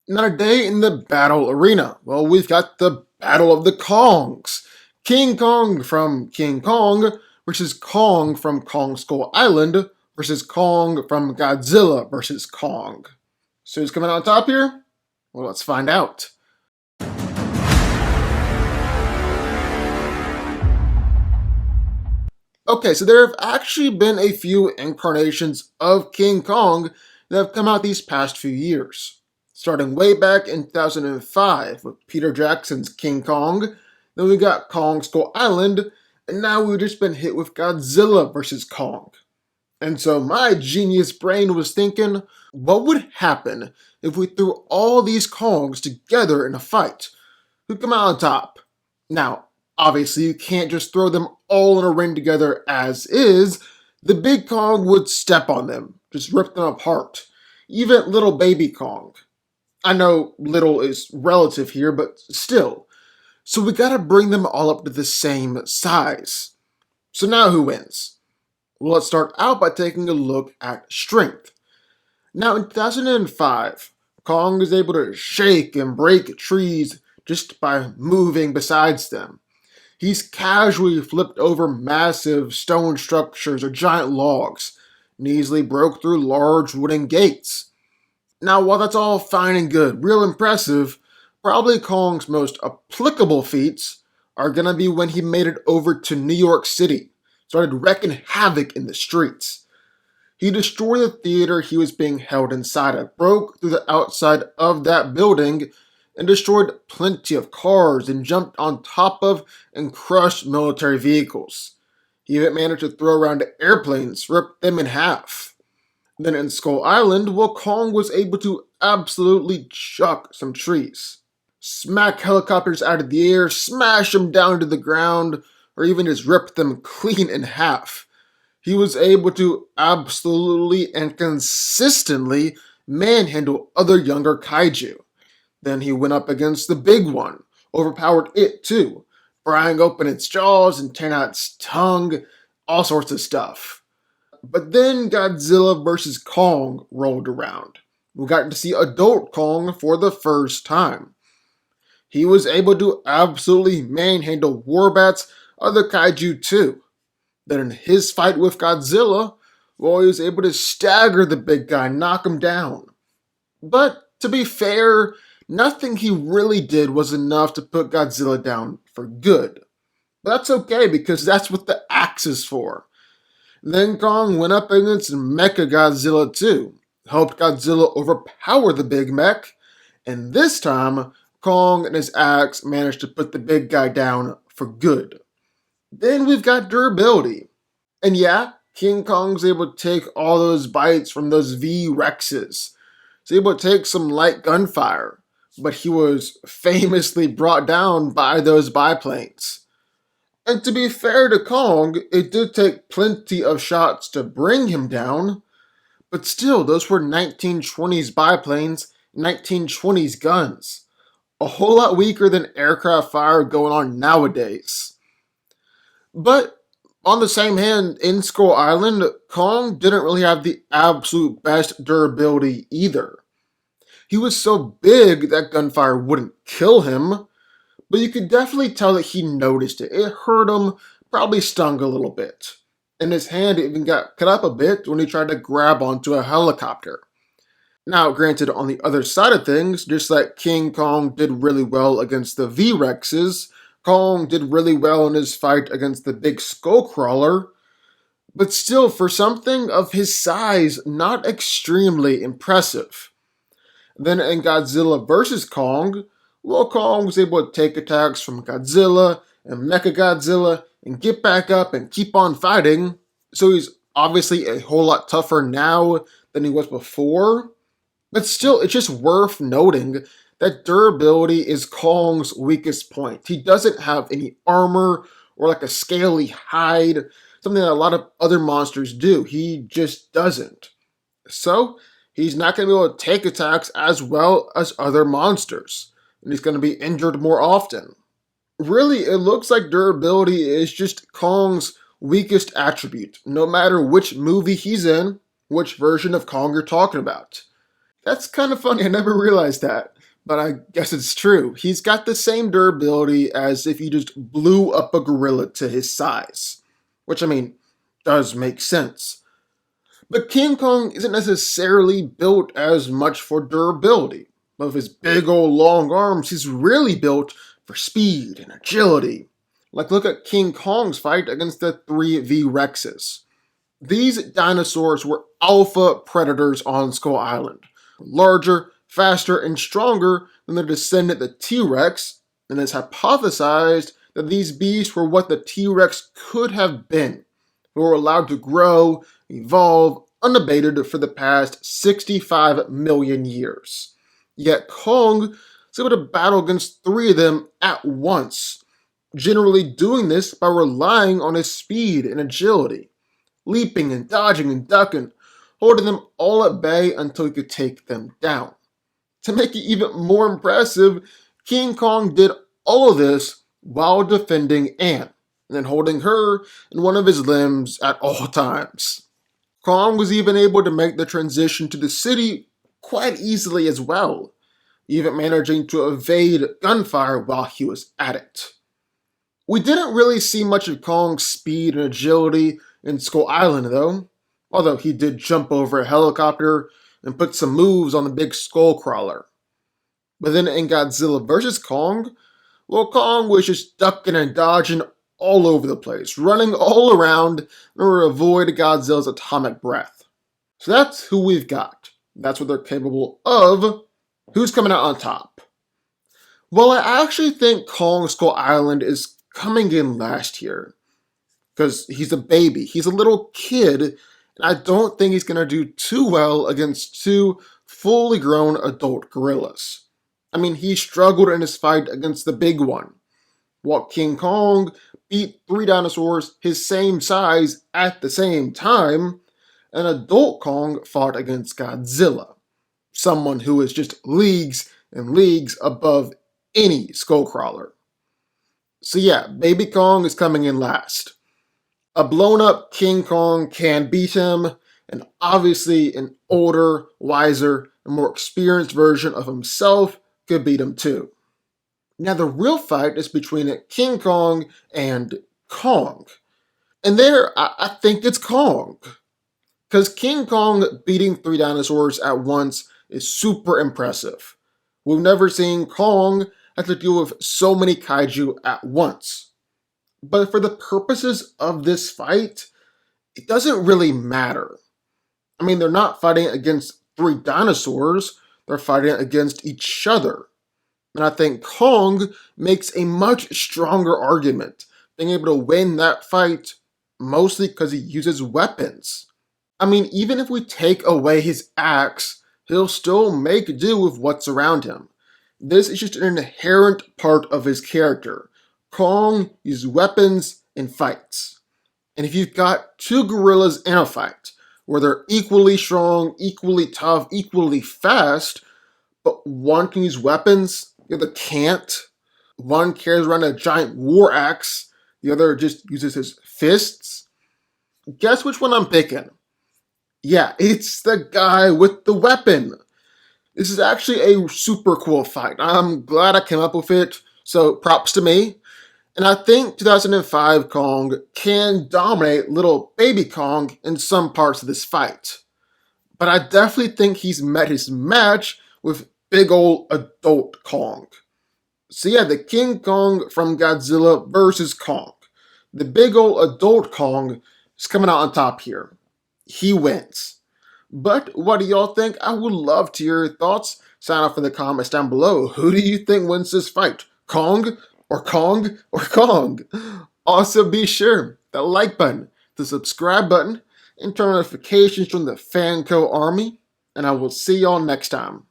Not a day in the battle arena. Well, we've got the Battle of the Kongs. King Kong from King Kong versus Kong from Kong Skull Island versus Kong from Godzilla versus Kong. So who's coming out on top here? Well, let's find out. Okay, so there have actually been a few incarnations of King Kong that have come out these past few years. Starting way back in 2005 with Peter Jackson's King Kong, then we got Kong Skull Island, and now we've just been hit with Godzilla vs. Kong. And so my genius brain was thinking, what would happen if we threw all these Kongs together in a fight? Who'd come out on top? Now, obviously, you can't just throw them all in a ring together as is. The big Kong would step on them, just rip them apart. Even little baby Kong. I know little is relative here, but still. So we gotta bring them all up to the same size. So now who wins? Well, let's start out by taking a look at strength. Now in 2005, Kong is able to shake and break trees just by moving besides them. He's casually flipped over massive stone structures or giant logs, and easily broke through large wooden gates. Now, while that's all fine and good, real impressive, probably Kong's most applicable feats are gonna be when he made it over to New York City, started wreaking havoc in the streets. He destroyed the theater he was being held inside of, broke through the outside of that building, and destroyed plenty of cars and jumped on top of and crushed military vehicles. He even managed to throw around airplanes, rip them in half. Then in Skull Island, well, Kong was able to absolutely chuck some trees. Smack helicopters out of the air, smash them down to the ground, or even just rip them clean in half. He was able to absolutely and consistently manhandle other younger kaiju. Then he went up against the big one, overpowered it too, prying open its jaws and tearing out its tongue, all sorts of stuff. But then Godzilla vs. Kong rolled around. We got to see adult Kong for the first time. He was able to absolutely manhandle Warbats, other kaiju too. Then in his fight with Godzilla, well, he was able to stagger the big guy, knock him down. But to be fair, nothing he really did was enough to put Godzilla down for good. But that's okay because that's what the axe is for. Then Kong went up against mechagodzilla too, helped Godzilla overpower the big mech, and this time Kong and his axe managed to put the big guy down for good. Then we've got durability. And yeah, King Kong's able to take all those bites from those V-Rexes. He's able to take some light gunfire, but he was famously brought down by those biplanes. And to be fair to Kong, it did take plenty of shots to bring him down, but still, those were 1920s biplanes, 1920s guns. A whole lot weaker than aircraft fire going on nowadays. But on the same hand, in Skull Island, Kong didn't really have the absolute best durability either. He was so big that gunfire wouldn't kill him, but you could definitely tell that he noticed it. It hurt him, probably stung a little bit. And his hand even got cut up a bit when he tried to grab onto a helicopter. Now, granted, on the other side of things, just like King Kong did really well against the V-Rexes, Kong did really well in his fight against the big Skullcrawler, but still, for something of his size, not extremely impressive. Then in Godzilla vs. Kong, well, Kong was able to take attacks from Godzilla and mechagodzilla and get back up and keep on fighting, so he's obviously a whole lot tougher now than he was before. But still, it's just worth noting that durability is Kong's weakest point. He doesn't have any armor or like a scaly hide, something that a lot of other monsters do. He just doesn't. So, he's not going to be able to take attacks as well as other monsters, and he's going to be injured more often. Really, it looks like durability is just Kong's weakest attribute, no matter which movie he's in, which version of Kong you're talking about. That's kind of funny, I never realized that. But I guess it's true. He's got the same durability as if you just blew up a gorilla to his size. Which, I mean, does make sense. But King Kong isn't necessarily built as much for durability. With his big old long arms, he's really built for speed and agility. Like, look at King Kong's fight against the 3V Rexes. These dinosaurs were alpha predators on Skull Island. Larger, faster, and stronger than their descendant, the T-Rex, and it's hypothesized that these beasts were what the T-Rex could have been, but were allowed to grow, evolve, unabated for the past 65 million years. Yet Kong was able to battle against 3 of them at once, generally doing this by relying on his speed and agility, leaping and dodging and ducking, holding them all at bay until he could take them down. To make it even more impressive, King Kong did all of this while defending Anne, and then holding her in one of his limbs at all times. Kong was even able to make the transition to the city quite easily as well, even managing to evade gunfire while he was at it. We didn't really see much of Kong's speed and agility in Skull Island though, although he did jump over a helicopter and put some moves on the big skull crawler. But then in Godzilla vs. Kong, well, Kong was just ducking and dodging all over the place, running all around in order to avoid Godzilla's atomic breath. So that's who we've got. That's what they're capable of. Who's coming out on top? Well, I actually think Kong Skull Island is coming in last here. Because he's a baby. He's a little kid. And I don't think he's going to do too well against 2 fully grown adult gorillas. I mean, he struggled in his fight against the big one, while King Kong beat 3 dinosaurs his same size at the same time, and adult Kong fought against Godzilla, someone who is just leagues and leagues above any skullcrawler. So yeah, Baby Kong is coming in last. A blown-up King Kong can beat him, and obviously an older, wiser, and more experienced version of himself could beat him too. Now the real fight is between King Kong and Kong. And there, I think it's Kong. Because King Kong beating 3 dinosaurs at once is super impressive. We've never seen Kong have to deal with so many kaiju at once. But for the purposes of this fight, it doesn't really matter. I mean, they're not fighting against 3 dinosaurs, they're fighting against each other. And I think Kong makes a much stronger argument, being able to win that fight mostly because he uses weapons. I mean, even if we take away his axe, he'll still make do with what's around him. This is just an inherent part of his character. Kong uses weapons and fights. And if you've got 2 gorillas in a fight, where they're equally strong, equally tough, equally fast, but one can use weapons, the other can't. One carries around a giant war axe, the other just uses his fists. Guess which one I'm picking? Yeah, it's the guy with the weapon. This is actually a super cool fight. I'm glad I came up with it, so props to me. And I think 2005 Kong can dominate little baby Kong in some parts of this fight. But I definitely think he's met his match with big old adult Kong. So yeah, the King Kong from Godzilla vs. Kong. The big old adult Kong is coming out on top here. He wins. But what do y'all think? I would love to hear your thoughts. Sign off in the comments down below. Who do you think wins this fight? Kong? Or Kong? Or Kong? Also be sure the like button, the subscribe button, and turn notifications from the DanCo army. And I will see y'all next time.